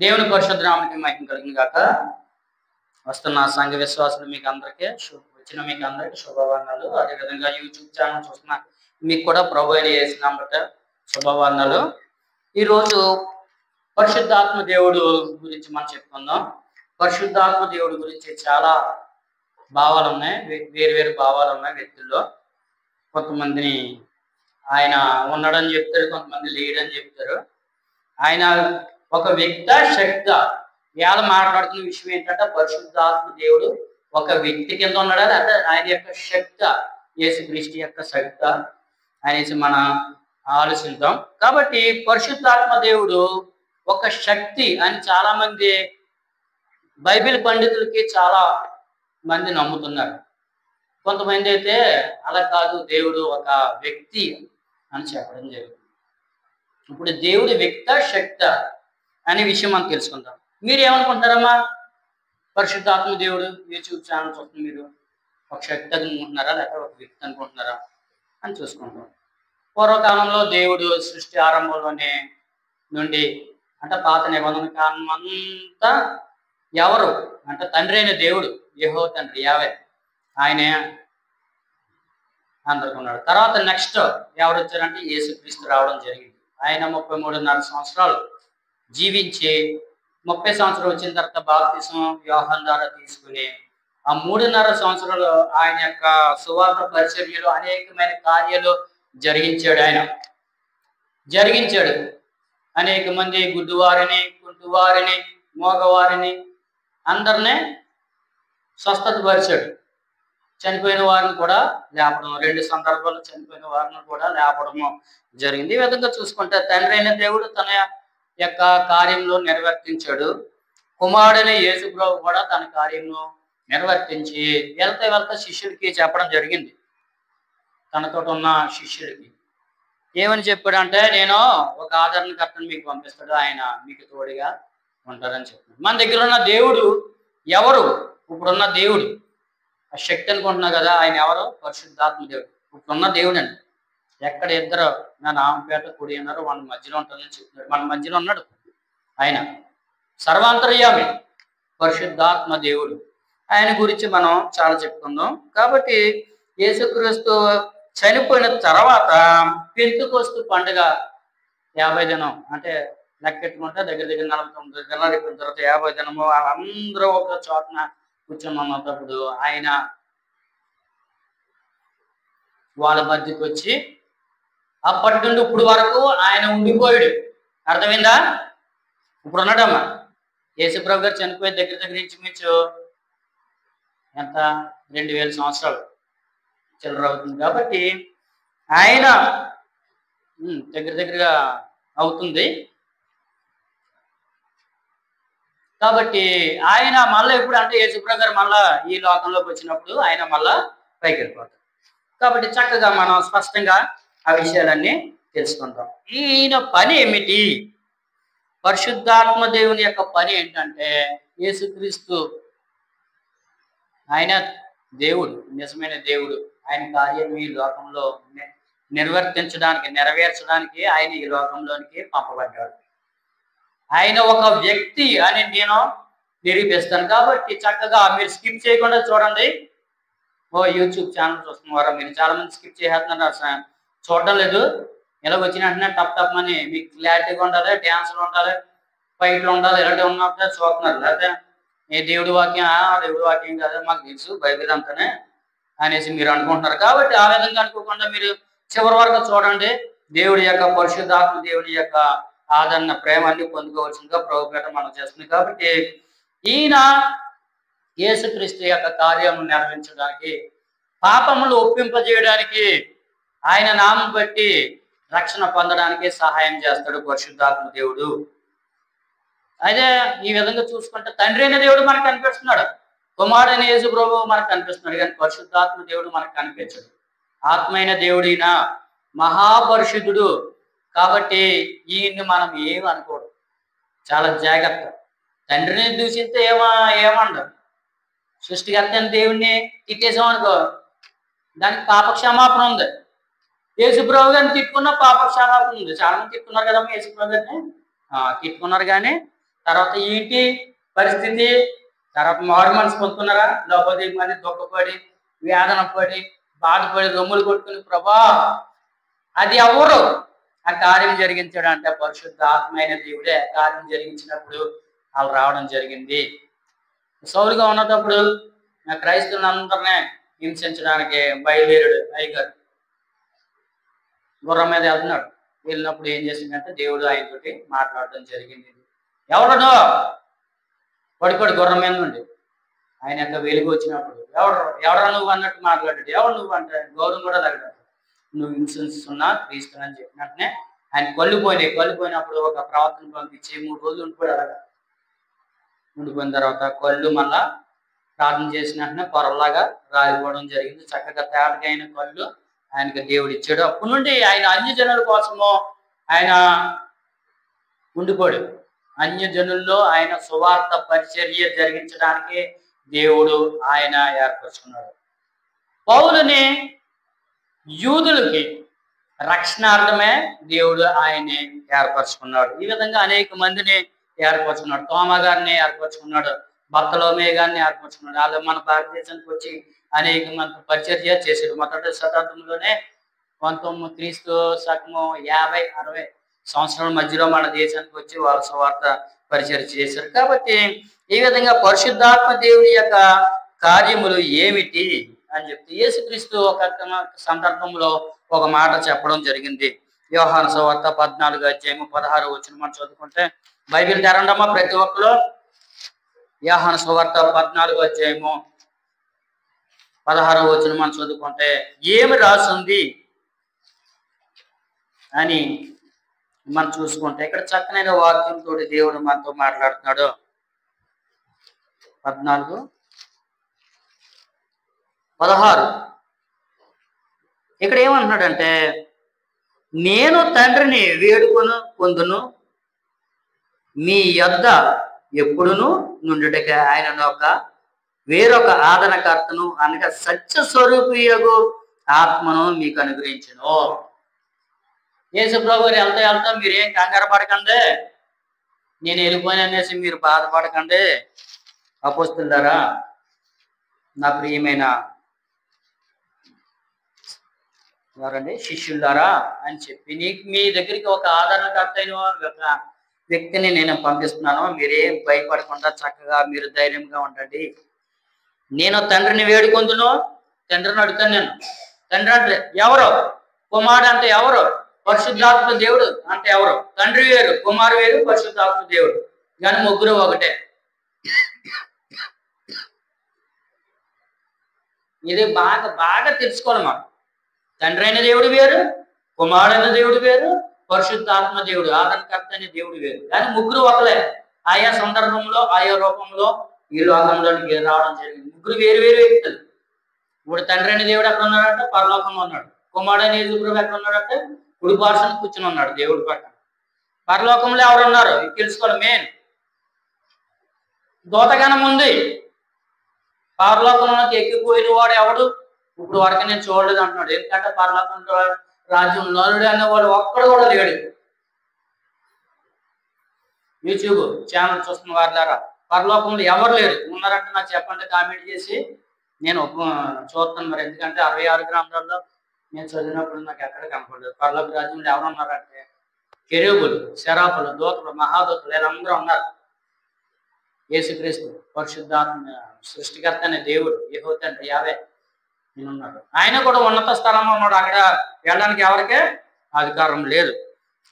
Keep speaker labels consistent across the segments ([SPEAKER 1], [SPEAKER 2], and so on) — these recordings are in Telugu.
[SPEAKER 1] దేవుని పరిశుద్ధ నామమునకి మహిమ కలుగును గాక. వస్తున్న సంఘ విశ్వాసులు మీకు అందరికీ వచ్చిన మీకు అందరికీ శుభవందనాలు. అదేవిధంగా యూట్యూబ్ ఛానల్ చూస్తున్న మీకు కూడా ప్రభు అయిన యేసు నామమున శుభవందనాలు. ఈరోజు పరిశుద్ధాత్మ దేవుడు గురించి మనం చెప్పుకుందాం. పరిశుద్ధాత్మ దేవుడి గురించి చాలా భావాలు ఉన్నాయి, వేరు భావాలు ఉన్నాయి వ్యక్తుల్లో. కొంతమందిని ఆయన ఉన్నాడని చెప్తారు, కొంతమంది లేడని చెప్తారు. ఆయన ఒక వ్యక్త శక్త ఇవాళ మాట్లాడుతున్న విషయం ఏంటంటే పరిశుద్ధాత్మ దేవుడు ఒక వ్యక్తి కింద ఉన్నాడా, అంటే ఆయన యొక్క శక్త, యేసుక్రీస్తు యొక్క శక్త అనేసి మనం ఆలోచిద్దాం. కాబట్టి పరిశుద్ధాత్మ దేవుడు ఒక శక్తి అని చాలా మంది బైబిల్ పండితులకి చాలా మంది నమ్ముతున్నారు. కొంతమంది అయితే అలా కాదు, దేవుడు ఒక వ్యక్తి అని చెప్పడం జరుగుతుంది. ఇప్పుడు దేవుడి వ్యక్త శక్త అనే విషయం మనం తెలుసుకుందాం. మీరు ఏమనుకుంటారమ్మా? పరిశుద్ధాత్మ దేవుడు యూట్యూబ్ ఛానల్ చూస్తుంది, మీరు ఒక శక్తి అనుకుంటున్నారా లేకపోతే ఒక వ్యక్తి అనుకుంటున్నారా అని చూసుకుంటాం. పూర్వకాలంలో దేవుడు సృష్టి ఆరంభంలోనే నుండి అంటే పాత నిబంధన కాలం అంతా ఎవరు అంటే తండ్రి అయిన దేవుడు, యెహోవా తండ్రి యావే, ఆయనే అందరికి ఉన్నాడు. తర్వాత నెక్స్ట్ ఎవరు వచ్చారంటే యేసుక్రీస్తు రావడం జరిగింది. ఆయన 33.5 సంవత్సరాలు జీవించి 30 సంవత్సరాలు వచ్చిన తర్వాత బాప్తిసం యోహాను ద్వారా తీసుకుని ఆ 3.5 సంవత్సరాలు ఆయన యొక్క సువార్త పరిచర్యలు అనేకమైన కార్యాలు జరిగించాడు. అనేక మంది గుడ్డివారిని, కుంటివారిని, మోగవారిని అందరినీ స్వస్థత పరిచాడు. చనిపోయిన వారిని కూడా లేపడం, 2 సందర్భాలు చనిపోయిన వారిని కూడా లేపడము జరిగింది. ఈ విధంగా చూసుకుంటే తండ్రి అయిన దేవుడు తన యొక్క కార్యంలో నిర్వర్తించాడు. కుమారుడైన యేసు ప్రభు కూడా తన కార్యంలో నిర్వర్తించి వెళ్తా శిష్యుడికి చెప్పడం జరిగింది. తనతో ఉన్న శిష్యుడికి ఏమని చెప్పాడంటే, నేను ఒక ఆదరణకర్తను మీకు పంపిస్తాడు, ఆయన మీకు తోడుగా ఉంటారని చెప్పాడు. మన దగ్గర ఉన్న దేవుడు ఎవరు? ఇప్పుడున్న దేవుడు ఆ శక్తి అనుకుంటున్నా కదా, ఆయన ఎవరు? పరిశుద్ధాత్మ దేవుడు. ఇప్పుడున్న దేవుడు అండి. ఎక్కడ ఇద్దరు నా నామపేట కుడి అన్నారు, వాళ్ళ మధ్యలో ఉంటానని చెప్తున్నాడు. మన మధ్యలో ఉన్నాడు ఆయన, సర్వాంతర్యామి పరిశుద్ధాత్మ దేవుడు. ఆయన గురించి మనం చాలా చెప్పుకుందాం. కాబట్టి యేసుక్రీస్తు చనిపోయిన తర్వాత పెంతెకొస్తు పండుగ 50 దినం అంటే లెక్కెట్టుకుంటే దగ్గర 49 దినాలు అయిపోయిన తర్వాత 50 దినము వాళ్ళందరూ ఒక చోటన కూర్చొని ఉన్నప్పుడు ఆయన వాళ్ళ మధ్యకి వచ్చి అప్పటి నుండి ఇప్పుడు వరకు ఆయన ఉండిపోయాడు. అర్థమైందా? ఇప్పుడు ఉన్నాడమ్మా. యేసుప్రభు గారు చనిపోయే దగ్గర ఇంచుమించు ఎంత 2000 సంవత్సరాలు చిల్లర అవుతుంది. కాబట్టి ఆయన దగ్గరగా అవుతుంది. కాబట్టి ఆయన మళ్ళీ ఎప్పుడు అంటే యేసుప్రభు గారు మళ్ళా ఈ లోకంలోకి వచ్చినప్పుడు ఆయన మళ్ళా పైకి వెళ్ళిపోతారు. కాబట్టి చక్కగా మనం స్పష్టంగా ఆ విషయాలన్నీ తెలుసుకుంటాం. ఈయన పని ఏమిటి? పరిశుద్ధాత్మ దేవుని యొక్క పని ఏంటంటే, యేసుక్రీస్తు ఆయన దేవుడు, నిజమైన దేవుడు. ఆయన కార్యం ఈ లోకంలో నెరవేర్చడానికి ఆయన ఈ లోకంలోనికి పంపబడ్డాడు. ఆయన ఒక వ్యక్తి అని నేను నిరూపిస్తాను. కాబట్టి చక్కగా మీరు స్కిప్ చేయకుండా చూడండి. యూట్యూబ్ ఛానల్ చూస్తున్నవారా మీరు చాలా మంది స్కిప్ చేస్తున్నారు, చూడడం లేదు. ఇలా వచ్చిన వెంటనే టప్ అని మీకు క్లారిటీగా ఉండాలి, డ్యాన్సులు ఉండాలి, ఫైట్లు ఉండాలి, ఇలాంటివి ఉన్నప్పుడు చూస్తున్నారు. లేకపోతే ఏ దేవుడి వాక్యం కాదు, మాకు తెలుసు బైబిల్ అంతానే అనేసి మీరు అనుకుంటున్నారు. కాబట్టి ఆ విధంగా అనుకోకుండా మీరు చివరి వరకు చూడండి. దేవుడి యొక్క పరిశుద్ధాత్మ దేవుడి యొక్క ఆదరణ ప్రేమాన్ని పొందుకోవాల్సిందిగా ప్రభుపేట మనం చేస్తుంది. కాబట్టి ఈయన యేసుక్రీస్తు యొక్క కార్యము నెరవేర్చడానికి, పాపములు ఒప్పింపజేయడానికి, ఆయన నామం బట్టి రక్షణ పొందడానికి సహాయం చేస్తాడు పరిశుద్ధాత్మ దేవుడు. అదే ఈ విధంగా చూసుకుంటే తండ్రి అయిన దేవుడు మనకు కనిపిస్తున్నాడు, కుమారుడైన యేసు ప్రభు మనకు కనిపిస్తున్నాడు, కానీ పరిశుద్ధాత్మ దేవుడు మనకు కనిపించడు. ఆత్మైన దేవుడిన మహాపరిశుద్ధుడు. కాబట్టి ఈయన్ని మనం ఏమి అనుకోడు, చాలా జాగ్రత్త. తండ్రిని దూషిస్తే ఏమండదు. సృష్టికర్త అయిన దేవుడిని తిట్టేసాం అనుకో, దానికి పాప క్షమాపణ ఉంది. యేసుప్రభు గారిని తిట్టుకున్న పాప క్షమాపణ ఉంది. చాలా మంది తిట్టుకున్నారు కదమ్మా యేసుప్రభు గారిని, తిట్టుకున్నారు కానీ తర్వాత ఏంటి పరిస్థితి? తర్వాత మారు మనసు పొందుతున్నారా? లేకపోతే మంది దుఃఖపడి వేదన పడి బాధపడి రొమ్ములు కొట్టుకుని ప్రభా అది ఎవరు ఆ కార్యం జరిగించాడు అంటే పరిశుద్ధ ఆత్మైన దేవుడే కార్యం జరిగించినప్పుడు వాళ్ళు రావడం జరిగింది. సౌలుగా ఉన్నప్పుడు క్రైస్తవులందరినీ హింసించడానికి బయలుదేరాడు అయ్యగారు. గుర్రం మీద వెళ్తున్నాడు. వెళ్ళినప్పుడు ఏం చేసిందంటే దేవుడు ఆయనతోటి మాట్లాడడం జరిగింది. ఎవడనో పడిపడి గుర్రం మీద నుండి ఆయన యొక్క వెలుగు వచ్చినప్పుడు ఎవడరా నువ్వు అన్నట్టు మాట్లాడాడు. ఎవరు నువ్వు అంటే గౌరవం కూడా తగ్గడు. నువ్వు హింసిస్తున్నా క్రీస్తున్నా చెప్పినట్టునే ఆయన కళ్ళుపోయినప్పుడు ఒక ప్రవర్తన పంపించి 3 రోజులు ఉండిపోయాడు. అలాగా ఉండిపోయిన తర్వాత కళ్ళు మళ్ళా ప్రార్థన చేసినట్టునే పొరలాగా రాలిపోవడం జరిగింది. చక్కగా తేటగా అయిన కళ్ళు ఆయనకి దేవుడు ఇచ్చాడు. అప్పటి నుండి ఆయన అన్యజనుల కోసము ఆయన ఉండిపోయాడు. అన్యజనుల్లో ఆయన సువార్త పరిచర్య జరిగించడానికి దేవుడు ఆయన ఏర్పరచుకున్నాడు. పౌలుని యూదులకి రక్షణార్థమే దేవుడు ఆయన్ని ఏర్పరచుకున్నాడు. ఈ విధంగా అనేక మందిని ఏర్పరచుకున్నాడు. తోమా గారిని ఏర్పరచుకున్నాడు, బర్తలోమే గారిని ఏర్పరచుకున్నాడు. వాళ్ళు మన భారతదేశానికి వచ్చి అనేక మంది పరిచర్య చేశాడు. మొదటి శతాబ్దంలోనే 19 క్రీస్తు శకము 50-60 సంవత్సరాల మధ్యలో మన దేశానికి వచ్చి వాళ్ళ సువార్త పరిచర్య చేశారు. కాబట్టి ఈ విధంగా పరిశుద్ధాత్మ దేవుని యొక్క కార్యములు ఏమిటి అని చెప్తే యేసుక్రీస్తు ఒక సందర్భంలో ఒక మాట చెప్పడం జరిగింది. యోహాను సువార్త 14:16 మనం చదువుకుంటే బైబిల్ తెరండమ్మా ప్రతి ఒక్కరు. యోహాను సువార్త 14:16 మనం చదువుకుంటే ఏమి రాసింది అని మనం చూసుకుంటే ఇక్కడ చక్కనైన వాక్యంతో దేవుడు మనతో మాట్లాడుతున్నాడు. 14:16 ఇక్కడ ఏమంటున్నాడంటే నేను తండ్రిని వేడుకొను పొందును మీ యొద్ద ఎప్పుడును నుండుటక ఆయన వేరొక ఆదరణకర్తను అనగా సత్య స్వరూపియగు ఆత్మను మీకు అనుగ్రహించును. యేసు ప్రభు వెళ్తా మీరేం కంగారు పడకండి, నేను వెళ్ళిపోయిన అనేసి మీరు బాధపడకండి అపోస్తులారా, నా ప్రియమైన ఎవరండి శిష్యులారా అని చెప్పి మీ దగ్గరికి ఒక ఆదరణకర్త అయిన ఒక వ్యక్తిని నేను పంపిస్తున్నాను. మీరేం భయపడకుండా చక్కగా మీరు ధైర్యంగా ఉండండి. నేను తండ్రిని వేడుకొందును, తండ్రిని అడుగుతాను. నేను తండ్రి అంటే ఎవరు, కుమారుడు అంటే ఎవరు, పరిశుద్ధాత్మ దేవుడు అంటే ఎవరు? తండ్రి వేరు, కుమారు వేరు, పరిశుద్ధాత్మ దేవుడు కానీ ముగ్గురు ఒకటే. ఇది బాగా బాగా తెలుసుకోవాలి. మనం తండ్రి అయిన దేవుడు వేరు, కుమారుడైన దేవుడు వేరు, పరిశుద్ధాత్మ దేవుడు ఆదరణకర్త అనే దేవుడు వేరు కానీ ముగ్గురు ఒకలే. ఆయా సందర్భంలో ఆయా రూపంలో ఈ లోకంలోనికి రావడం జరిగింది. ముగ్గురు వేరు వేరు వ్యక్తులు. ఇప్పుడు తండ్రి అయిన దేవుడు ఎక్కడ ఉన్నాడంటే పరలోకంలో ఉన్నాడు. కుమారుడైన యేసుప్రభు ఎక్కడ ఉన్నాడంటే కుడి పార్శ్వన కూర్చుని ఉన్నాడు దేవుడి పక్కన. పరలోకంలో ఎవరున్నారు ఇది తెలుసుకోవాలి. మెయిన్ దూతగణం ఉంది. పరలోకంలోకి ఎక్కిపోయిన వాడు ఎవడు ఇప్పుడు వరకు నేను చూడలేదు అంటున్నాడు. ఎందుకంటే పరలోకంలో రాజ్యం నరుడు అనేవాడు ఒక్కడు కూడా లేడు. యూట్యూబ్ ఛానల్ చూస్తున్న వారి ద్వారా పరలోకంలో ఎవరు లేరు. ఉన్నారంటే నాకు చెప్పండి, కామెంట్ చేసి నేను చూస్తాను. మరి ఎందుకంటే 66 గ్రంథాల్లో నేను చదివినప్పుడు నాకు ఎక్కడ కనపడలేదు. పరలోక రాజ్యంలో ఎవరు ఉన్నారంటే కెరూబులు, శరాపులు, దూతలు, మహాదూతలు వీళ్ళందరూ ఉన్నారు. యేసుక్రీస్తు పరిశుద్ధాత్మ సృష్టికర్త అనే దేవుడు యెహోవా తండ్రి యావే ఉన్నాడు. ఆయన కూడా ఉన్నత స్థలంలో ఉన్నాడు. అక్కడ వెళ్ళడానికి ఎవరికే అధికారం లేదు.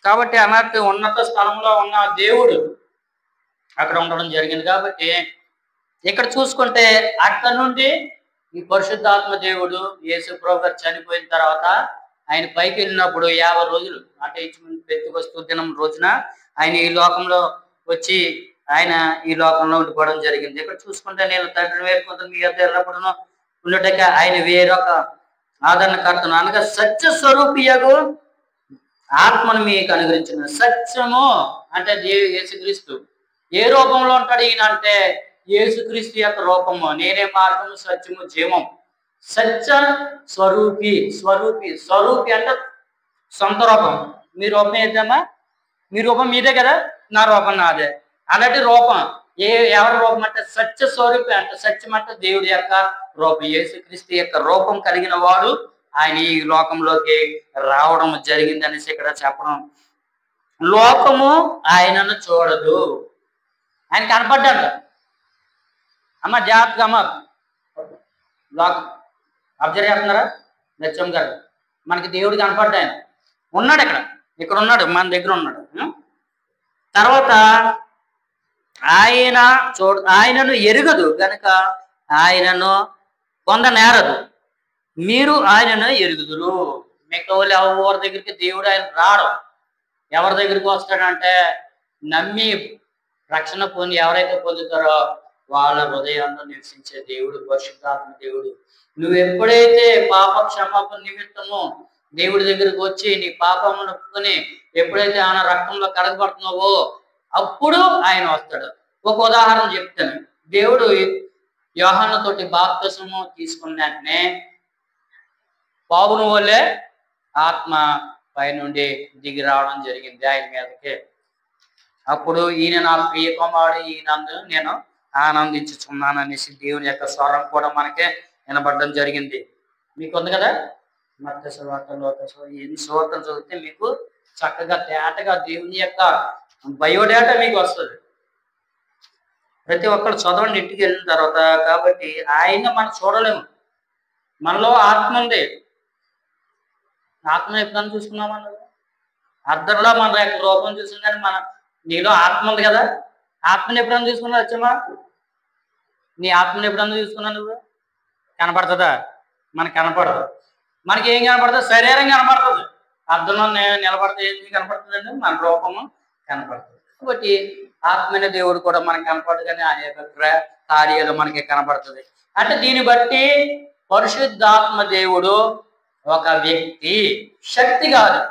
[SPEAKER 1] కాబట్టి అన్నట్టు ఉన్నత స్థలంలో ఉన్న దేవుడు అక్కడ ఉండడం జరిగింది. కాబట్టి ఇక్కడ చూసుకుంటే అక్కడ నుండి ఈ పరిశుద్ధాత్మ దేవుడు యేసు ప్రభు గారు చనిపోయిన తర్వాత ఆయన పైకి వెళ్ళినప్పుడు 50 రోజులు అంటే పెంతెకొస్తు దినం రోజున ఆయన ఈ లోకంలో వచ్చి ఆయన ఈ లోకంలో ఉండిపోవడం జరిగింది. ఇక్కడ చూసుకుంటే నేను తండ్రిని వేడుకుంటాను మీ యొద్ద ఎల్లప్పుడూ ఉండటక ఆయన వేరొక ఆదరణకర్తను అనగా సత్య స్వరూపియగు ఆత్మను మీకు అనుగ్రహించిన. సత్యము అంటే యేసుక్రీస్తు ఏ రూపంలో ఉంటాడు ఈయన అంటే యేసుక్రీస్తు యొక్క రూపము. నేనే మార్గము సత్యము జీవం. సత్య స్వరూపి స్వరూపి అంటే సొంత రూపం. మీ రూపం ఏదమ్మా? మీ రూపం మీదే కదా, నా రూపం నాదే. అలాంటి రూపం ఎవరి రూపం అంటే సత్య స్వరూపి అంటే సత్యం అంటే దేవుడి యొక్క రూపం, యేసుక్రీస్తు యొక్క రూపం కలిగిన వాడు ఆయన ఈ లోకంలోకి రావడం జరిగింది అనేసి ఇక్కడ చెప్పడం. లోకము ఆయనను చూడదు, ఆయన కనపడ్డాడు. అమ్మ జాగ్రత్తగా అమ్మ లోకం అబ్జర్వ్ చేస్తున్నారా లక్ష్యం గారు, మనకి దేవుడు కనపడ్డా, ఆయన ఉన్నాడు, ఇక్కడ ఉన్నాడు, మన దగ్గర ఉన్నాడు. తర్వాత ఆయనను ఎరుగదు గనుక ఆయనను పొందనేరదు, మీరు ఆయనను ఎరుగుదురు. మిగతా వాళ్ళు ఎవరి దగ్గరికి దేవుడు ఆయన రావడం, ఎవరి దగ్గరికి వస్తాడంటే నమ్మి రక్షణ పొంది ఎవరైతే పొందుతారో వాళ్ళ హృదయాల్లో నివసించే దేవుడు పరిశుద్ధాత్మ దేవుడు. నువ్వు ఎప్పుడైతే పాప క్షమాపణ నిమిత్తము దేవుడి దగ్గరికి వచ్చి నీ పాపమును ఒప్పుకొని ఎప్పుడైతే ఆయన రక్తంలో కడగబడుతున్నావో అప్పుడు ఆయన వస్తాడు. ఒక ఉదాహరణ చెప్తాను. దేవుడు యోహానుతోటి బాప్తిసము తీసుకున్న వెంటనే పావును వల్లే ఆత్మ పైనుండి దిగి రావడం జరిగింది ఆయన మీదకి. అప్పుడు ఈయన నా ప్రియ కుమారుడు, ఈయనందు నేను ఆనందించుచున్నాను అనేసి దేవుని యొక్క స్వరం కూడా మనకే వినబడడం జరిగింది. మీకు ఉంది కదా మత్తయి సువార్త, లోకా సువార్త, ఎన్ని సువార్తలు చదివితే మీకు చక్కగా తేటగా దేవుని యొక్క బయోడేటా మీకు వస్తుంది. ప్రతి ఒక్కరు చదవండి ఇంటికి వెళ్ళిన తర్వాత. కాబట్టి ఆయన మనం చూడలేము, మనలో ఆత్మ ఉంది. ఆత్మ ఎప్పుడన్నా చూసుకున్నామా? అర్థంలో మన యొక్క రూపం చూసిన కానీ నీలో ఆత్మ ఉంది కదా, ఆత్మని ఎప్పుడన్నా చూసుకున్నా వచ్చామా? నీ ఆత్మని ఎప్పుడన్నా చూసుకున్నా నువ్వు? కనపడుతుందా? మనకు కనపడదు. మనకి ఏం కనపడుతుంది? శరీరం కనపడుతుంది. అర్థంలో నిలబడితే ఏం కనపడుతుందండి? మన రూపము కనపడుతుంది. కాబట్టి ఆత్మైన దేవుడు కూడా మనకు కనపడదు, కానీ ఆయన యొక్క కార్యాలు మనకి కనపడుతుంది. అంటే దీన్ని బట్టి పరిశుద్ధాత్మ దేవుడు ఒక వ్యక్తి, శక్తి కాదు,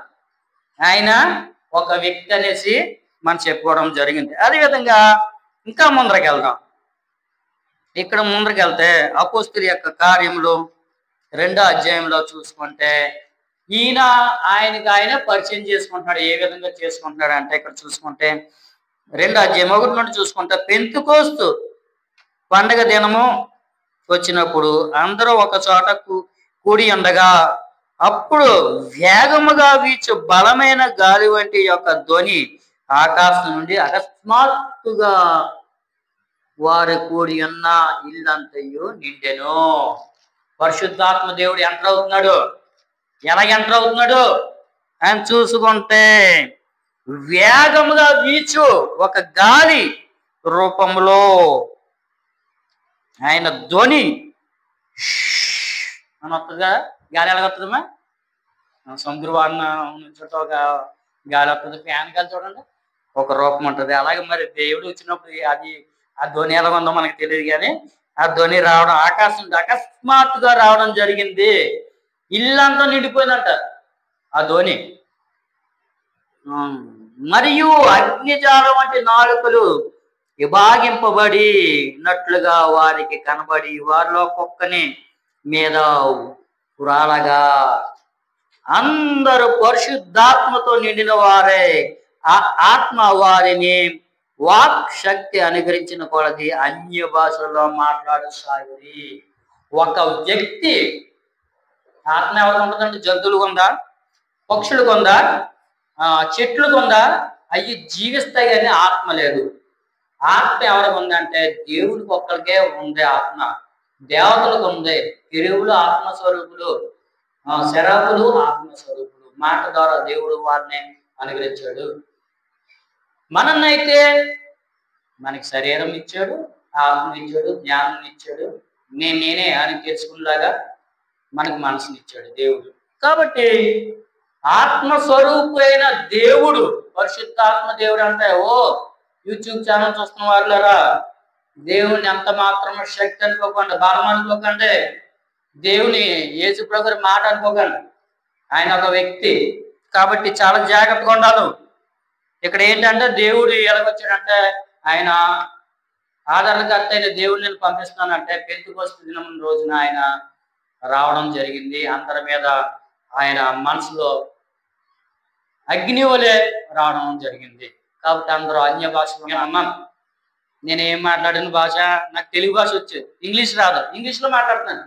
[SPEAKER 1] ఆయన ఒక వ్యక్తి అనేసి మనం చెప్పుకోవడం జరిగింది. అదేవిధంగా ఇంకా ముందరికి వెళ్దాం. ఇక్కడ ముందరికి వెళ్తే అపోస్తలుల యొక్క కార్యములు 2వ అధ్యాయంలో చూసుకుంటే ఆయనకి ఆయన పరిచయం చేసుకుంటున్నాడు. ఏ విధంగా చేసుకుంటున్నాడు అంటే ఇక్కడ చూసుకుంటే 2వ అధ్యాయం 1 నుండి చూసుకుంటే, పెంతెకోస్తు పండగ దినము వచ్చినప్పుడు అందరూ ఒక చోట కూడి ఉండగా అప్పుడు వేగముగా వీచు బలమైన గాలి వంటి యొక్క ధ్వని ఆకాశం నుండి అకస్మాత్తుగా వారు కూడి ఉన్న ఇల్లంతయు నిండెను. పరిశుద్ధాత్మ దేవుడు ఎంటర్ అవుతున్నాడు. ఎలా ఎంటర్ అవుతున్నాడు ఆయన చూసుకుంటే, వేగముగా వీచు ఒక గాలి రూపంలో ఆయన ధ్వని అని వస్తుందిగా. గాలి ఎలా వస్తుందమ్మా? సముద్రవాన నుంచి ఒక గాలి వస్తుంది, ఫ్యాన్ గాలి చూడండి, ఒక రూపం ఉంటుంది. అలాగే మరి దేవుడు వచ్చినప్పుడు ఆ ధ్వని ఎలా ఉందో మనకు తెలియదు, కానీ ఆ ధ్వని రావడం ఆకాశం అకస్మాత్తుగా రావడం జరిగింది. ఇల్లంతా నిండిపోయిందంట ఆ ధ్వని. మరియు అగ్నిజాలం వంటి నాలుకలు విభాగింపబడినట్లుగా వారికి కనబడి వారిలో ఒక్కొక్కని మీద పురాలగా అందరూ పరిశుద్ధాత్మతో నిండిన వారే ఆ ఆత్మ వారిని వాక్ శక్తి అనుగ్రహించిన కొలది అన్య భాషల్లో మాట్లాడసాగి. ఒక వ్యక్తి ఆత్మ ఎవరికి ఉంటుందంటే జంతువులకు ఉందా, పక్షులకు ఉందా, చెట్లకు ఉందా? అవి జీవిస్తాయి కానీ ఆత్మ లేదు. ఆత్మ ఎవరికి ఉందంటే దేవుడికి ఒక్కరికే ఉంది ఆత్మ. దేవతలకు ఉంది. కెరూబులు ఆత్మస్వరూపులు, శరాపులు ఆత్మస్వరూపులు. మాట ద్వారా దేవుడు వారిని అనుగ్రహించాడు. మనన్నైతే మనకి శరీరం ఇచ్చాడు, ఆత్మ ఇచ్చాడు, జ్ఞానం ఇచ్చాడు, నేనే అని తెలుసుకునేలాగా మనకు మనసుని ఇచ్చాడు దేవుడు. కాబట్టి ఆత్మస్వరూపైన దేవుడు, పరిశుద్ధాత్మ దేవుడు అంటే యూట్యూబ్ ఛానల్ చూస్తున్న వాళ్ళరా, దేవుని ఎంత మాత్రం శక్తి అనుకోకండి, బలం అనుకోకండి, దేవుని యేసు ప్రభువు మాట అనుకోకండి. ఆయన ఒక వ్యక్తి కాబట్టి చాలా జాగ్రత్తగా ఉండాలి. ఇక్కడ ఏంటంటే దేవుడు ఎలాగొచ్చాడంటే ఆయన ఆదరణకర్త అయిన దేవుడు నేను పంపిస్తానంటే పెంతెకోస్తు దినం రోజున ఆయన రావడం జరిగింది. అందరి మీద ఆయన మనసులో అగ్ని వలె రావడం జరిగింది. కాబట్టి అందరూ అన్య భాషలో అన్నాను. నేను ఏం మాట్లాడిన భాష నాకు తెలుగు భాష వచ్చేది, ఇంగ్లీష్ రాదు, ఇంగ్లీష్లో మాట్లాడుతున్నాను.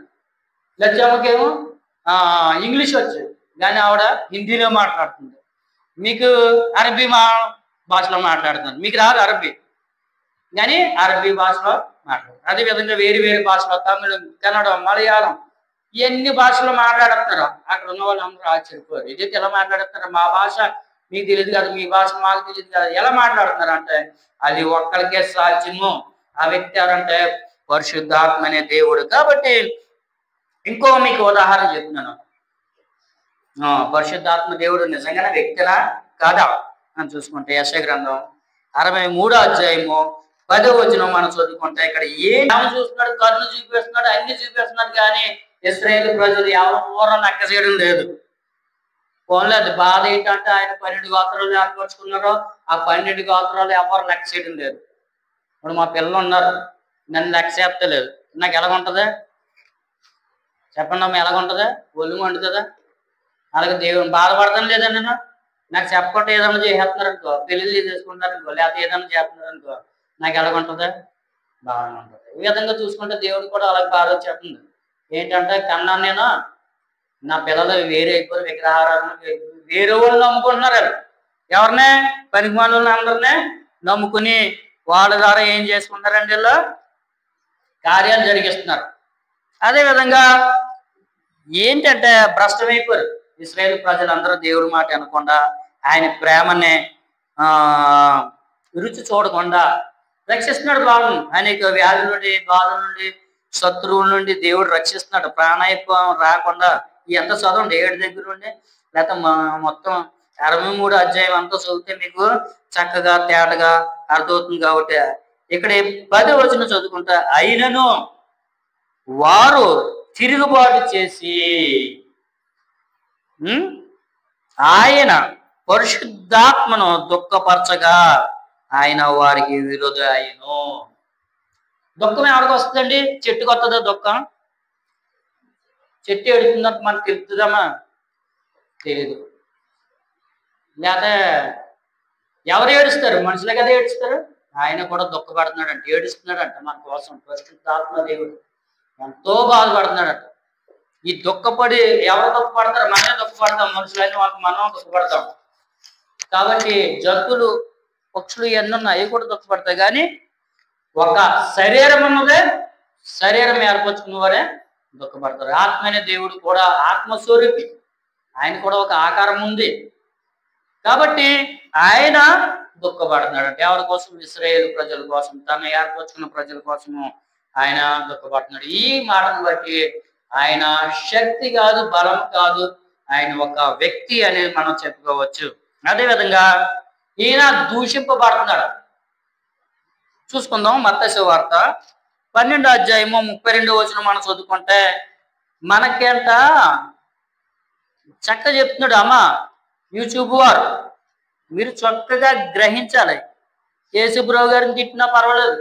[SPEAKER 1] లజ్జమ్మకేమో ఇంగ్లీష్ వచ్చేది, కానీ ఆవిడ హిందీలో మాట్లాడుతుంది. మీకు అరబీ భాషలో మాట్లాడుతున్నాను, మీకు రాదు అరబీ, కానీ అరబీ భాషలో మాట్లాడుతారు. అదేవిధంగా వేరు వేరు భాషలో తమిళం, కన్నడం, మలయాళం ఇవన్నీ భాషలో మాట్లాడుతున్నారు. అక్కడ ఉన్న వాళ్ళు అందరూ ఆశ్చర్యపోయారు, ఇది ఎలా మాట్లాడుతున్నారు, మా భాష మీకు తెలియదు కదా, మీ భాష మాకు తెలియదు కదా, ఎలా మాట్లాడుతున్నారు అంటే అది ఒక్కరికే సాధ్యము. ఆ వ్యక్తి ఎవరంటే పరిశుద్ధాత్మ అనే దేవుడు. కాబట్టి ఇంకో మీకు ఉదాహరణ చెప్తున్నాను. పరిశుద్ధాత్మ దేవుడు నిజంగానే వ్యక్తినా కాదా అని చూసుకుంటే యెషయా గ్రంథం 63వ అధ్యాయము 10వ వచనం మనం చదువుకుంటే ఇక్కడ ఏం చూస్తున్నాడు, కన్ను చూపిస్తున్నాడు, అన్ని చూపిస్తున్నాడు, కానీ ఇశ్రాయేలు ప్రజలు ఎవరు పూర్వం లెక్క చేయడం లేదు. పోన్లే, అది బాధ ఏంటంటే ఆయన 12 గోత్రాలు ఏర్పరచుకున్నారో ఆ 12 గోత్రాలు ఎవరు లెక్క చేయడం లేదు. ఇప్పుడు మా పిల్లలు ఉన్నారు, నన్ను లెక్క చేస్తలేదు, నాకు ఎలాగుంటుందా చెప్పండి అమ్మ, ఎలాగుంటుందా? ఒళ్ళు వండుతుందా? అలాగే దేవుని బాధపడతాను లేదా, నేను నాకు చెప్పకుండా ఏదైనా చేసేస్తున్నారు అనుకో, పెళ్లి చేసుకుంటారు అనుకో, లేకపోతే ఏదైనా చేస్తున్నారు అనుకో, నాకు ఎలాగుంటుందా? బాగానే ఉంటుంది. ఈ విధంగా చూసుకుంటే దేవుడు కూడా అలాగే బాధ వచ్చేస్తుంది. ఏంటంటే కన్నా నేను నా పిల్లలు వేరే ఎక్కువ విగ్రహారాధన వేరే వాళ్ళు నమ్ముకుంటున్నారు. ఎవరినే పనికి వాళ్ళని అందరినీ నమ్ముకుని వాళ్ళ ద్వారా ఏం చేసుకుంటారండి, వీళ్ళు కార్యాలు జరిగిస్తున్నారు. అదేవిధంగా ఏంటంటే భ్రష్టమైపోయారు ఇశ్రాయేలు ప్రజలందరూ. దేవుడి మాట అనకుండా ఆయన ప్రేమని రుచి చూడకుండా రక్షిస్తున్నాడు. బాగుంది, అనేక వ్యాధుల నుండి, బాధల నుండి, శత్రువుల నుండి దేవుడు రక్షిస్తున్నాడు. ప్రాణాయత్వం రాకుండా ఎంత చదవండి 7 దగ్గర నుండి, లేకపోతే మొత్తం 63వ అధ్యాయం అంతా చదివితే మీకు చక్కగా తేటగా అర్థమవుతుంది. కాబట్టి ఇక్కడ 10వ వచనం చదువుకుంటా, అయినను వారు తిరుగుబాటు చేసి ఆయన పరిశుద్ధాత్మను దుఃఖపరచగా ఆయన వారికి విరోధాయను. దుఃఖం ఎవరికి వస్తుందండి? చెట్టుకు వస్తుందా దుఃఖం? చెట్టు ఎడుతున్నట్టు మనకు తెలుస్తుందమ్మా? తెలీదు. లేకపోతే ఎవరు ఏడుస్తారు? మనుషులే కదా ఏడుస్తారు. ఆయన కూడా దుఃఖపడుతున్నాడంట, ఏడుస్తున్నాడంట మన కోసం. పరిశుద్ధాత్మ దేవుడు ఎంతో బాధపడుతున్నాడంట. ఈ దుఃఖపడి ఎవరు దుఃఖపడతారు? మనమే దుఃఖపడతాం, మనుషులైన వాళ్ళకి మనం దుఃఖపడతాం. కాబట్టి జంతువులు, పక్షులు ఇవన్నీ ఉన్నాయి, అవి కూడా దుఃఖపడతాయి. కానీ ఒక శరీరం ఉన్నదే, శరీరం ఏర్పరచుకున్న వారే దుఃఖపడతారు. ఆత్మ అనే దేవుడు కూడా ఆత్మస్వరూపి, ఆయన కూడా ఒక ఆకారం ఉంది. కాబట్టి ఆయన దుఃఖపడుతున్నాడు. ఎవరి కోసం? ఇశ్రాయేలు ప్రజల కోసం, తను ఏర్పరచుకున్న ప్రజల కోసము ఆయన దుఃఖపడుతున్నాడు. ఈ మాటను బట్టి ఆయన శక్తి కాదు, బలం కాదు, ఆయన ఒక వ్యక్తి అనేది మనం చెప్పుకోవచ్చు. అదేవిధంగా ఈయన దూషింపబడుతున్నాడు. చూసుకుందాం మత్తయి సువార్త 12వ అధ్యాయము 32వ వచనం మనం చదువుకుంటే మనకేంట చక్కగా చెప్తున్నాడు. అమ్మ యూట్యూబ్ వారు మీరు చక్కగా గ్రహించాలి. యేసుప్రభు గారిని తిట్టినా పర్వాలేదు,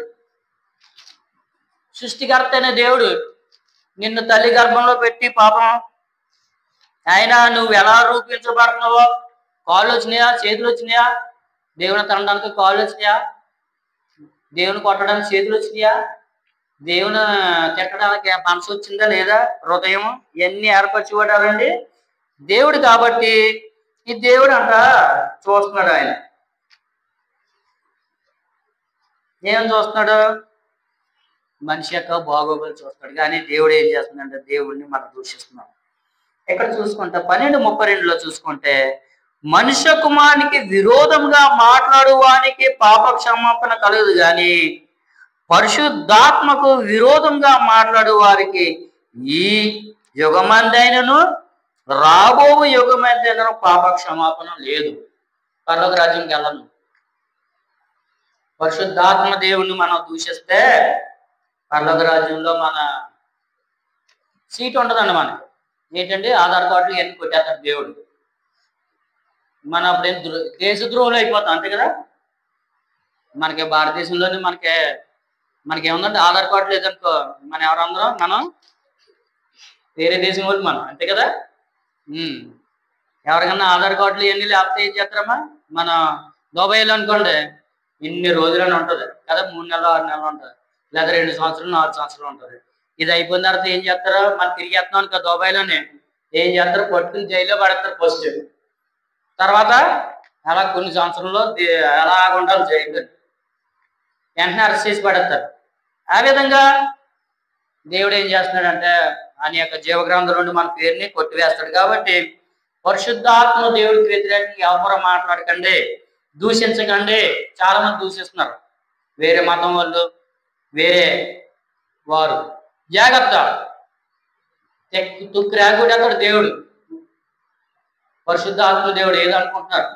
[SPEAKER 1] సృష్టికర్త అనే దేవుడు నిన్ను తల్లి గర్భంలో పెట్టి పాపం ఆయన నువ్వు ఎలా రూపించబడుతున్నావో, కాళ్ళు వచ్చినాయా, చేతులు వచ్చినాయా, దేవుని తనడానికి కాళ్ళు వచ్చినాయా, దేవుని కొట్టడానికి చేతులు వచ్చినాయా, దేవుని తిట్టడానికి మనసు వచ్చిందా లేదా, హృదయం, ఇవన్నీ ఏర్పరచుకోవడాలండి దేవుడు. కాబట్టి ఈ దేవుడు అంట చూస్తున్నాడు. ఆయన ఏం చూస్తున్నాడు? మనిషి యొక్క బాగోగులు చూస్తాడు. కానీ దేవుడు ఏం చేస్తున్నాడంటే దేవుడిని మనం దూషిస్తున్నాం. ఇక్కడ చూసుకుంటే 12:32లో చూసుకుంటే మనుష్య కుమారునికి విరోధంగా మాట్లాడు వానికి పాప క్షమాపణ కలగదు, కానీ పరిశుద్ధాత్మకు విరోధంగా మాట్లాడు వారికి ఈ యుగమందైనను రాబో యుగమందైనను పాప క్షమాపణ లేదు, పరలోక రాజ్యంకి వెళ్ళను. పరిశుద్ధాత్మ దేవుణ్ణి మనం దూషిస్తే పరలోక రాజ్యంలో మన సీట్ ఉండదండి. మనకి ఏంటంటే ఆధార్ కార్డులు ఎన్ని కొట్టేస్తాడు దేవుడు. మనం అప్పుడేం దేశద్రోహులు అయిపోతాం, అంతే కదా. మనకి భారతదేశంలోనే మనకేముందంటే ఆధార్ కార్డు లేదనుకో మన ఎవరందరం మనం వేరే దేశం వాళ్ళు మనం, అంతే కదా. ఎవరికన్నా ఆధార్ కార్డులు ఇవన్నీ లేకపోతే ఏం చేస్తారమ్మా, మన దుబాయ్లో అనుకోండి ఇన్ని రోజులని ఉంటుంది కదా, 3 నెలలు 6 నెలలు ఉంటుంది, లేదా 2 సంవత్సరాలు 4 సంవత్సరాలు ఉంటుంది. ఇది అయిపోయిన తర్వాత ఏం చేస్తారు, మనం తిరిగి వస్తున్నాం అనుకో దుబాయ్లోనే ఏం చేస్తారు, పట్టుకుని జైల్లో పడతారు ఫస్ట్. తర్వాత అలా కొన్ని సంవత్సరంలో అలా ఉండాలి జైలు, వెంటనే అరెస్ట్ చేసి పడేస్తారు. ఆ విధంగా దేవుడు ఏం చేస్తున్నాడంటే ఆయన యొక్క జీవగ్రంథం నుండి మన పేరుని కొట్టివేస్తాడు. కాబట్టి పరిశుద్ధాత్మ దేవుడికి వ్యతిరేకంగా ఎవరు మాట్లాడకండి, దూషించకండి. చాలా మంది దూషిస్తున్నారు, వేరే మతం వాళ్ళు, వేరే వారు. జాగ్రత్త, తుక్కు రాకూడదు దేవుడు, పరిశుద్ధాత్మ దేవుడు ఏదనుకుంటున్నారు,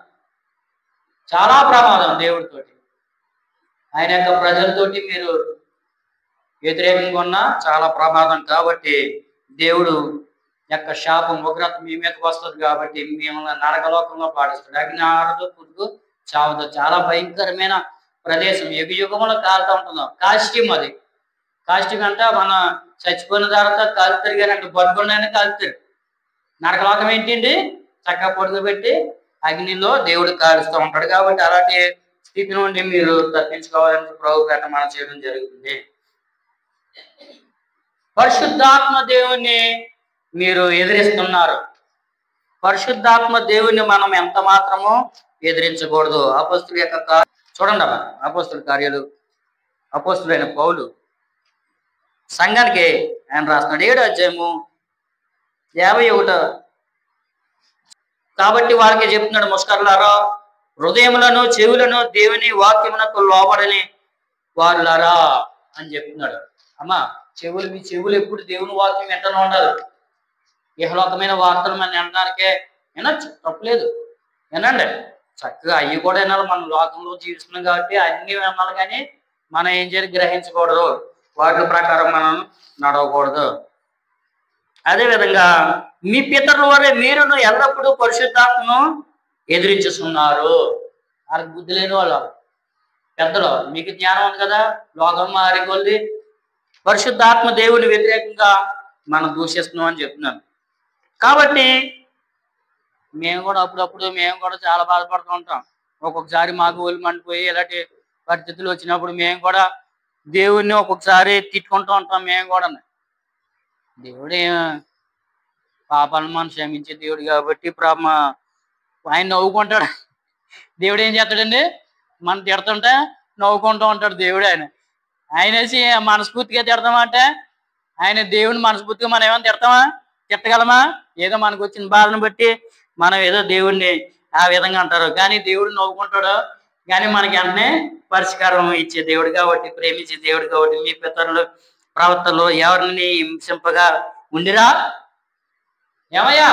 [SPEAKER 1] చాలా ప్రమాదం దేవుడితోటి. ఆయన యొక్క ప్రజలతోటి మీరు వ్యతిరేకంగా ఉన్నా చాలా ప్రమాదం. కాబట్టి దేవుడు యొక్క శాపం ఉగ్రత మీ మీదకి వస్తుంది. కాబట్టి మిమ్మల్ని నరకలోకంలో పాటిస్తాడు. అగ్ని ఆరదు, పురుగు చావదు. చాలా భయంకరమైన ప్రదేశం, యుగ యుగంలో కాలుతూ ఉంటుందో. కాస్ట్యూమ్ అది, కాస్ట్యూమ్ అంటే మన చచ్చిపోయిన తర్వాత కాలుతారు, కానీ అంటే బతుకున్నాయని కాలుతారు. నరకలోకం ఏంటండి, చక్కగా పడుకోబెట్టి అగ్నిలో దేవుడు కాలుస్తూ ఉంటాడు. కాబట్టి అలాంటి స్థితి నుండి మీరు తప్పించుకోవాలని ప్రభు ప్రకటన చేయడం జరుగుతుంది. పరిశుద్ధాత్మ దేవుణ్ణి మీరు ఎదిరిస్తున్నారు. పరిశుద్ధాత్మ దేవుణ్ణి మనం ఎంత మాత్రమో ఎదిరించకూడదు. అపోస్తుల యొక్క చూడండి అమ్మా, అపోస్తుల కార్యాలు అపోస్తులైన పౌలు సంఘానికి ఆయన రాస్తున్నాడు 7వ అధ్యాయము 51. కాబట్టి వారికి చెప్తున్నాడు, ముష్కరులారా, హృదయములను చెవులను దేవుని వాక్యమునకు లోబడని వారులారా అని చెప్తున్నాడు. అమ్మా మీ చెవులు ఎప్పుడు దేవుని వాక్యం వెంటనే ఉండాలి. ఇహలోకమైన వార్తలు మనం వినడానికే వినొచ్చు, తప్పులేదు, వినండి చక్కగా. అవి కూడా వినాలి, మనం లోకంలో జీవిస్తున్నాం కాబట్టి అన్ని వినాలి. కానీ మనం ఏం చేయాలి, గ్రహించకూడదు, వాటి ప్రకారం మనం నడవకూడదు. అదేవిధంగా మీ పితరుల వారే మీరును ఎల్లప్పుడూ పరిశుద్ధాత్మను ఎదిరించుతున్నారు. వాళ్ళకి బుద్ధి లేని వాళ్ళు పెద్దలు, మీకు జ్ఞానం ఉంది కదా, లోకం మారికొల్ది పరిశుద్ధాత్మ దేవుని వ్యతిరేకంగా మనం దూషిస్తున్నాం అని చెప్తున్నాను. కాబట్టి మేము కూడా అప్పుడప్పుడు చాలా బాధపడుతూ ఉంటాం. ఒక్కొక్కసారి మాకు ఒళ్ళు మండిపోయి ఇలాంటి పరిస్థితులు వచ్చినప్పుడు మేము కూడా దేవుణ్ణి ఒక్కొక్కసారి తిట్టుకుంటూ ఉంటాం. మేము కూడా దేవుడే పాపాలను మనం క్షమించే దేవుడు కాబట్టి ఆయన నవ్వుకుంటాడు. దేవుడు ఏం చేస్తాడండి, మనం తిడుతుంటే నవ్వుకుంటూ ఉంటాడు దేవుడు. ఆయన వేసి మనస్ఫూర్తిగా తిడతామా అంటే, ఆయన దేవుని మనస్ఫూర్తిగా మనం ఏమైనా తిట్టగలమా? ఏదో మనకు వచ్చిన బాధను బట్టి మనం ఏదో దేవుడిని ఆ విధంగా అంటారు. కానీ దేవుడు నవ్వుకుంటాడు. కానీ మనకి వెంటనే పరిష్కారం ఇచ్చే దేవుడు కాబట్టి, ప్రేమించే దేవుడు కాబట్టి. మీ పితరులు ప్రవర్తనలో ఎవరిని హింసింపగా ఉండిరా? ఏమయ్యా,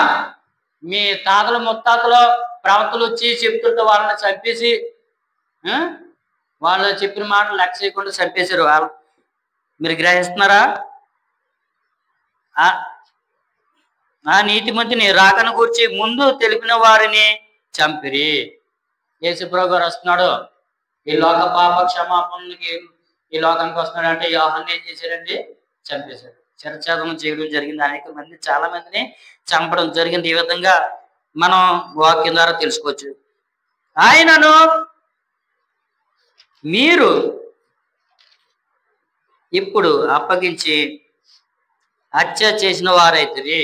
[SPEAKER 1] మీ తాతలు ముత్తాతలు ప్రవర్తలు వచ్చి చెప్తుంటే వాళ్ళని చంపేసి, వాళ్ళు చెప్పిన మాటలు లెక్క చేయకుండా చంపేశారు. వాళ్ళు మీరు గ్రహిస్తున్నారా? ఆ నీతిమంతుని రాకను గురించి ముందు తెలిపిన వారిని చంపిరి. యేసుప్రభు గారు వస్తున్నాడు, ఈ లోక పాప క్షమాపణకి ఈ లోకానికి వస్తున్నాడు అంటే యోహాన్ని ఏం చేశారండి, చంపేశారు, శిరఛేదనం చేయడం జరిగింది. అనేక మంది చాలా మందిని చంపడం జరిగింది. ఈ విధంగా మనం వాక్యం ద్వారా తెలుసుకోవచ్చు. ఆయనను మీరు ఇప్పుడు అప్పగించి హత్య చేసిన వారైతే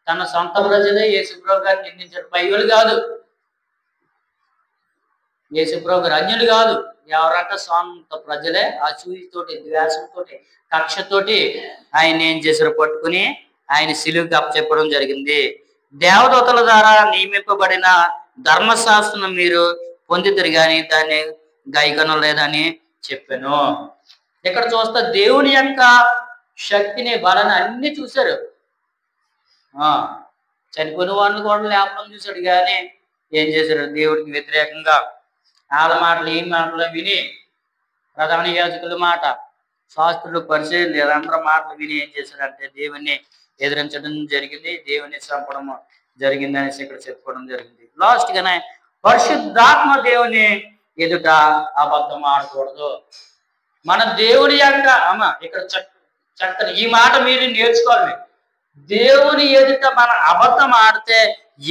[SPEAKER 1] తన సొంత ప్రజలే యేసుప్రభు గారిని నిందించారు. పైవులు కాదు, యేసుప్రభు గారు అన్యులు కాదు, ఎవరంటే సొంత ప్రజలే అసూయతోటి, ద్వేషంతోటి, కక్షతోటి ఆయన ఏం చేశారు, పట్టుకుని ఆయన సిలువకి అప్పచెప్పడం జరిగింది. దేవదూతల ద్వారా నియమింపబడిన ధర్మశాస్త్రం మీరు పొందితురు కానీ దాన్ని గైకొనం లేదని చెప్పాను. ఇక్కడ చూస్తే దేవుని యొక్క శక్తిని, బలాన్ని అన్ని చూశారు. చనిపోయిన వాళ్ళని కూడా లేపడం చూశాడు. కానీ ఏం చేశారు, దేవుడికి వ్యతిరేకంగా వాళ్ళ మాటలు ఈ మాటలు విని, ప్రధాన యాజకుల మాట, శాస్త్రులు, పరిచయం వీళ్ళందరూ మాటలు విని ఏం చేశారంటే దేవుణ్ణి ఎదిరించడం జరిగింది, దేవుని చంపడం జరిగింది అనేసి ఇక్కడ చెప్పుకోవడం జరిగింది. లాస్ట్ గానే పరిశుద్ధాత్మ దేవుని ఎదుట అబద్ధం ఆడకూడదు. మన దేవుని యొక్క ఇక్కడ చక్కని ఈ మాట మీరు నేర్చుకోవాలి. దేవుని ఎదుట మన అబద్ధం ఆడితే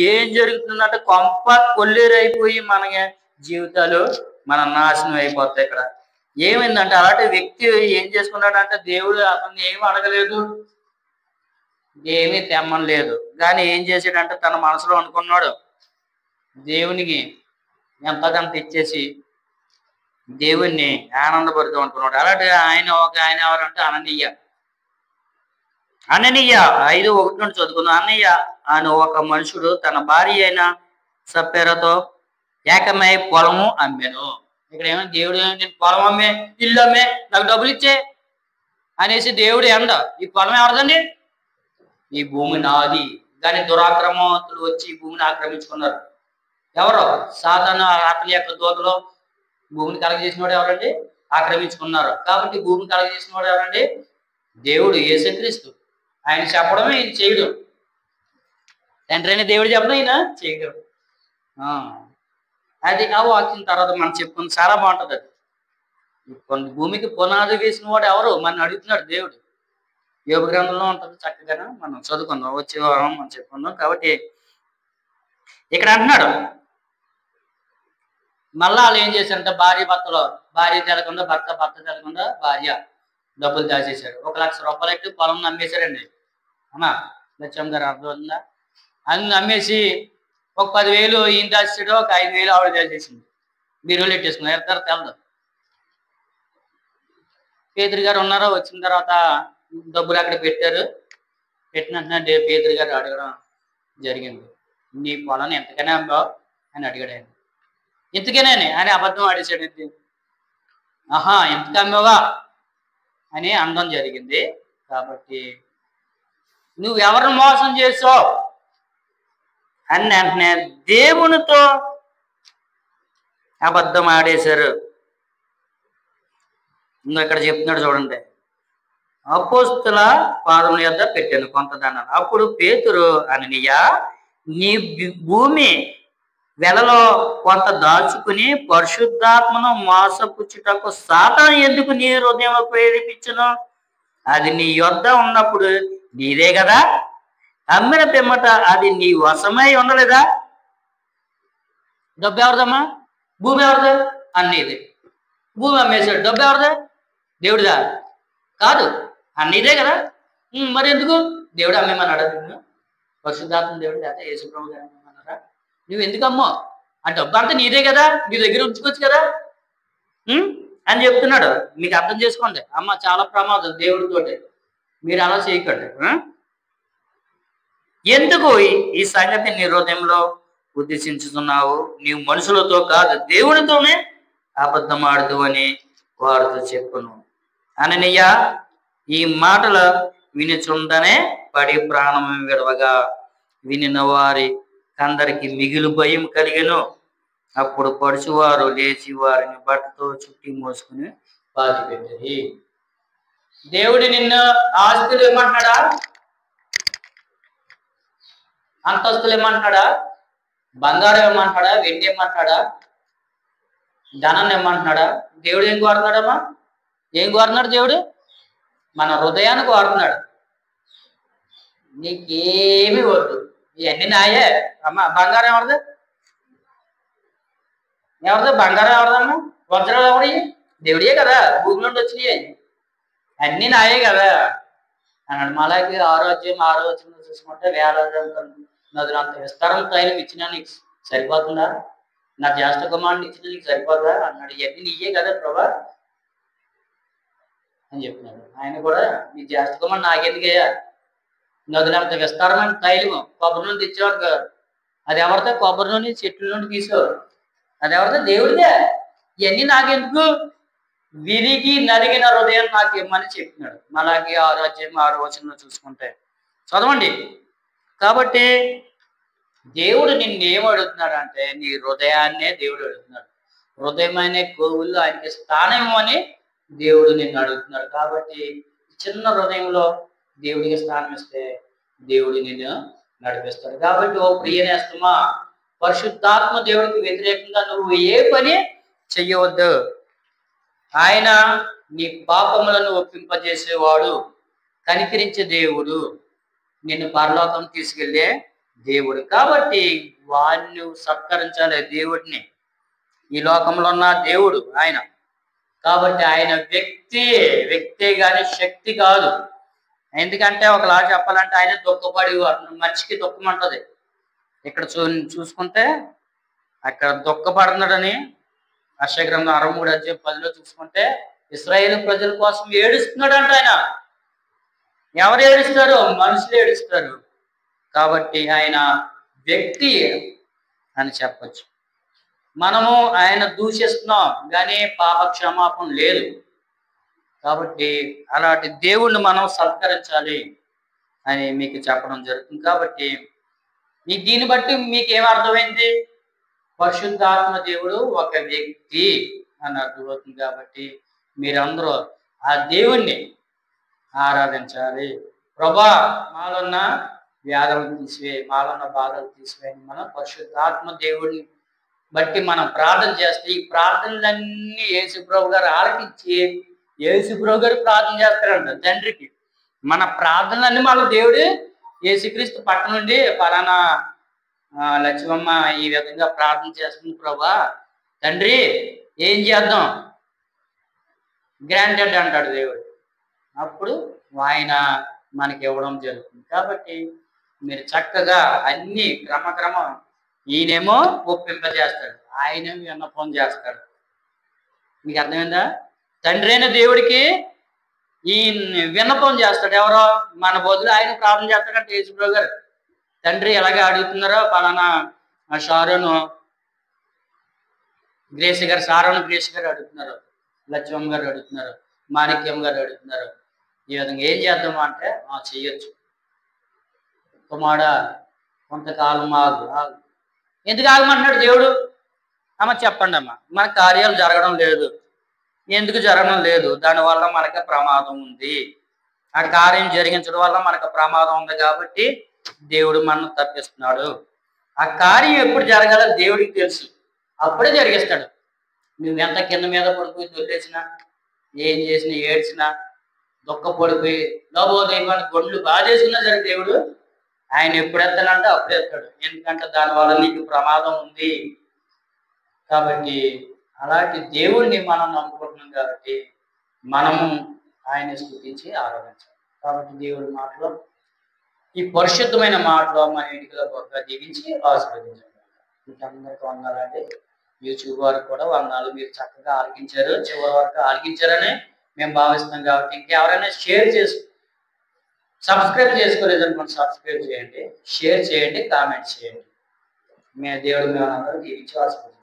[SPEAKER 1] ఏం జరుగుతుందంటే కొంప కొల్లేరైపోయి మనకి జీవితాలు మన నాశనం అయిపోతాయి. ఇక్కడ ఏమైందంటే అలాంటి వ్యక్తి ఏం చేసుకున్నాడంటే దేవుడు అతన్ని ఏమి అడగలేదు, ఏమీ తెమ్మలేదు. కానీ ఏం చేసాడంటే తన మనసులో అనుకున్నాడు, దేవునికి ఎంతకంత ఇచ్చేసి దేవుణ్ణి ఆనందపడుతూ అనుకున్నాడు. అలాంటి ఆయన ఎవరంటే అననీయ 5:1 నుండి చదువుకుందాం. అననీయ అని ఒక మనుషుడు తన భార్య అయిన సప్ఫీరాతో ఏకమై పొలము అమ్మాను. ఇక్కడ ఏమైనా దేవుడు నేను పొలం అమ్మే, ఇల్లు అమ్మే, నాకు డబ్బులు ఇచ్చే అనేసి దేవుడు ఎండ ఈ పొలం ఎవరిదండి, ఈ భూమి నాది. కానీ దురాక్రమవంతులు వచ్చి ఈ భూమిని ఆక్రమించుకున్నారు. ఎవరో సాతాను అతని యొక్క దూతలో భూమిని కలగజేసిన వాడు ఎవరండి, ఆక్రమించుకున్నారు. కాబట్టి భూమిని కలగజేసిన వాడు ఎవరండి, దేవుడు యేసుక్రీస్తు. ఆయన చెప్పడమే ఈయన చేయడం, తండ్రి అయిన దేవుడు చెప్పడం ఈయన చేయడం. అది ఆ వాక్యం తర్వాత మనం చెప్పుకుంది చాలా బాగుంటుంది. అది భూమికి పునాది వేసిన వాడు ఎవరు మన అడుగుతున్నాడు దేవుడు. యోగ గ్రంథంలో ఉంటుంది, చక్కగా మనం చదువుకుందాం, వచ్చే వారం మనం చెప్పుకుందాం. కాబట్టి ఇక్కడ అంటున్నాడు, మళ్ళా వాళ్ళు ఏం చేశారంటే భార్య తెలకుండా భర్త తెలకుండా భార్య డబ్బులు దాచేశారు. 1,00,000 రూపాయలు ఎట్టి పొలం అమ్మేశారండి. అమ్మా లక్ష్యం గారు అర్థమవుతుందా? అన్ని అమ్మేసి ఒక 10,000 ఈయన దాచాడు, ఒక 5,000 ఆవిడ దాచేసింది. బీరువులు ఎట్టేసుకున్నారు. తెలదు. పేదరి గారు ఉన్నారో వచ్చిన తర్వాత డబ్బులు అక్కడ పెట్టారు. పెట్టిన పేదరి గారు అడగడం జరిగింది, నీ పొలాన్ని ఎంతకైనా అమ్మావు అని అడిగాడు. ఆయన ఎంతకేనని ఆయన అబద్ధం ఆడేశాడు. ఎంతకు అమ్మావా అని అనడం జరిగింది. కాబట్టి నువ్వు ఎవరిని మోసం చేసావు అని వెంటనే దేవునితో అబద్ధం ఆడేశారు. ఇంకా ఇక్కడ చెప్తున్నాడు చూడండి, అపోస్తుల పాదముల యొద్ద పెట్టాను కొంత ధనాన్ని. అప్పుడు పేతురు అననీయ, నీ భూమి వెలలో కొంత దాచుకుని పరిశుద్ధాత్మను మోసపుచ్చుటకు సాతాను ఎందుకు నీ హృదయంలో ప్రేరేపించును? అది నీ యొద్ద ఉన్నప్పుడు నీదే కదా, అమ్మిన పిమ్మట అది నీ వశమై ఉండలేదా? డబ్బు ఎవరిదమ్మా? భూమి ఎవరిదా? అన్నీదే. భూమి అమ్మేశాడు, డబ్బు ఎవరిదా? దేవుడిదా? కాదు, అన్నీదే కదా. మరి ఎందుకు దేవుడు అమ్మేమన్నాడా? నిన్ను పరిశుద్ధాత్మ దేవుడు లేదా యేసుప్రభు గారు అమ్మేమన్నారా? నువ్వు ఎందుకు అమ్మో? ఆ డబ్బు అంతా నీదే కదా, నీ దగ్గర ఉంచుకోవచ్చు కదా అని చెప్తున్నాడు. మీకు అర్థం చేసుకోండి అమ్మ, చాలా ప్రమాదం దేవుడితోటి, మీరు అలా చేయకండి. ఎందుకు ఈ సంగతి నీ హృదయంలో ఉద్దేశించుతున్నావు? నీవు మనుషులతో కాదు దేవునితోనే అబద్ధం ఆడదు అని వారితో చెప్పును. అననీయ ఈ మాటలు వినిచుండనే పడి ప్రాణం విడవగా వినిన వారి అందరికి మిగిలి భయం కలిగెను. అప్పుడు పడుచువారు లేచి వారిని బట్టతో చుట్టి మోసుకుని బాధ పెట్టింది. దేవుడు నిన్ను ఆస్తులు ఏమంటున్నాడా? అంతస్తులు ఏమంటున్నాడా? బంగారం ఏమంటున్నాడా? వెండి ఏమంటున్నాడా? ధనాన్ని ఏమంటున్నాడా? దేవుడు ఏం కోరుతున్నాడమ్మా? ఏం కోరుతున్నాడు దేవుడు? మన హృదయాన్ని కోరుతున్నాడు. నీకేమి వద్దు, ఇవన్నీ నాయే. అమ్మ బంగారం ఎవరిది? బంగారం ఎవరిదమ్మా? వజ్రాలు ఎవరి? దేవుడియే కదా, భూమి నుండి వచ్చినాయి, అన్ని నాయే కదా అన్నాడు. మలాకి 6:6 చూసుకుంటే నదులు అంత విస్తారం తైలం ఇచ్చినా నీకు సరిపోతుందా? నా జ్యేష్ఠ కుమారుని ఇచ్చినా నీకు సరిపోతుందా అన్నాడు. ఇవన్నీ నీయే కదా ప్రభా అని చెప్తున్నాడు. ఆయన కూడా నీ జ్యేష్ఠ కుమారుడు నాకెందుకయ్యా? నదులంత విస్తారమైన తైలము కొబ్బరి నుండి తెచ్చేవాడు. అది ఎవరితో? కొబ్బరి నుండి చెట్ల నుండి తీసేవారు. అది ఎవరితో? దేవుడిదే. ఇవన్నీ నాకెందుకు? విరిగి నరిగిన హృదయం నాకు ఇమ్మని చెప్తున్నాడు. మలాకి 6:6 చూసుకుంటే చదవండి. కాబట్టి దేవుడు నిన్ను ఏం అడుగుతున్నాడు అంటే నీ హృదయాన్నే దేవుడు అడుగుతున్నాడు. హృదయమైన కోవుల్లో ఆయనకి స్థానం ఇవ్వమని దేవుడు నిన్ను అడుగుతున్నాడు. కాబట్టి చిన్న హృదయంలో దేవుడికి స్థానం ఇస్తే దేవుడు నిన్ను నడిపిస్తాడు. కాబట్టి ఓ ప్రియనేస్తమా, పరిశుద్ధాత్మ దేవుడికి వ్యతిరేకంగా నువ్వు ఏ పని చెయ్యవద్దు. ఆయన నీ పాపములను ఒప్పింపజేసేవాడు, కనికరించే దేవుడు, నిన్ను పరలోకం తీసుకెళ్లే దేవుడు. కాబట్టి వారిని సత్కరించాలి దేవుడిని. ఈ లోకంలో ఉన్న దేవుడు ఆయన. కాబట్టి ఆయన వ్యక్తే గాని శక్తి కాదు. ఎందుకంటే ఒకలా చెప్పాలంటే ఆయన దుఃఖపడి మనిషికి దుఃఖం ఉంటది. ఇక్కడ చూసుకుంటే అక్కడ దుఃఖపడుతున్నాడని యెషయా గ్రంథం 63:10 చూసుకుంటే ఇశ్రాయేలు ప్రజల కోసం ఏడుస్తున్నాడంట ఆయన. ఎవరు ఏడుస్తారు? మనుషులు ఏడుస్తారు. కాబట్టి ఆయన వ్యక్తి అని చెప్పచ్చు. మనము ఆయన దూషిస్తున్నాం కానీ పాప క్షమాపణ లేదు. కాబట్టి అలాంటి దేవుణ్ణి మనం సత్కరించాలి అని మీకు చెప్పడం జరుగుతుంది. కాబట్టి దీన్ని బట్టి మీకు ఏమర్థమైంది? పరిశుద్ధాత్మ దేవుడు ఒక వ్యక్తి అని అర్థమవుతుంది. కాబట్టి మీరందరూ ఆ దేవుణ్ణి ఆరాధించాలి. ప్రభా, మాలున్న వ్యాధులను తీసివేయి, మాలున్న బాధలు తీసివేయని మనం పరిశుద్ధాత్మ దేవుడిని బట్టి మనం ప్రార్థన చేస్తే ఈ ప్రార్థనలన్నీ యేసుప్రభు గారు ఆలకించి యేసుప్రభు గారు ప్రార్థన చేస్తారంట తండ్రికి. మన ప్రార్థనలన్నీ మన దేవుడు యేసుక్రీస్తు పక్క నుండి పలానా లక్ష్మమ్మ ఈ విధంగా ప్రార్థన చేస్తుంది ప్రభా, తండ్రి ఏం చేద్దాం, గ్రాంటెడ్ అంటాడు దేవుడు. అప్పుడు ఆయన మనకి ఇవ్వడం జరుగుతుంది. కాబట్టి మీరు చక్కగా అన్ని క్రమక్రమం ఈయనేమో ఒప్పింపజేస్తాడు, ఆయనేమో విన్నపం చేస్తాడు. మీకు అర్థమైందా? తండ్రి అయిన దేవుడికి ఈ విన్నపం చేస్తాడు. ఎవరో మన బదులు ఆయన ప్రార్థన చేస్తాడంటే యేసుప్రభు గారు. తండ్రి ఎలాగే అడుగుతున్నారో పలానా సారోను గ్రేసి గారు, సారోను గ్రేసి గారు అడుగుతున్నారు, లక్ష్మమ్మ గారు అడుగుతున్నారు, మాణిక్యం గారు అడుగుతున్నారు. ఈ విధంగా ఏం చేద్దామా అంటే చెయ్యొచ్చు. కుమారుడా కొంతకాలం ఆగు. ఎందుకు ఆగమంటున్నాడు దేవుడు? చెప్పండి అమ్మ, మన కార్యాలు జరగడం లేదు. ఎందుకు జరగడం లేదు? దానివల్ల మనకు ప్రమాదం ఉంది. ఆ కార్యం జరిగించడం వల్ల మనకు ప్రమాదం ఉంది కాబట్టి దేవుడు మనల్ని తప్పిస్తున్నాడు. ఆ కార్యం ఎప్పుడు జరగాలో దేవుడికి తెలుసు, అప్పుడే జరిగిస్తాడు. నువ్వు ఎంత కింద మీద పడిపోయి దొల్లేసినా, ఏం చేసినా, ఏడ్చినా, దుఃఖపడిపోయి లోబోదైపోయిన గొడ్లు బాధేసినా సరే దేవుడు ఆయన ఎప్పుడు ఎత్తానంటే అప్పుడు ఎత్తాడు. ఎందుకంటే దానివల్ల నీకు ప్రమాదం ఉంది. కాబట్టి అలాంటి దేవుడిని మనం నమ్ముకుంటున్నాం కాబట్టి మనము ఆయన స్తుతించి ఆరాధించాలి. కాబట్టి దేవుడి మాటలో, ఈ పరిశుద్ధమైన మాటలో మన ఇంటిలో గొప్పగా దీవించి ఆశీర్వదించాలి. మీకు అందరికీ వందాలండి. యూట్యూబ్ వారికి కూడా వందాలు. మీరు చక్కగా ఆలకించారు, చివరి వరకు ఆలకించారని మేము భావిస్తున్నాం. కాబట్టి ఇంకెవరైనా షేర్ చేసి సబ్స్క్రైబ్ చేసుకోలేదు అనుకోండి, సబ్స్క్రైబ్ చేయండి, షేర్ చేయండి, కామెంట్ చేయండి. మీ దేవుడు మేము అందరూ దీవించి ఆశీర్వదించాలి.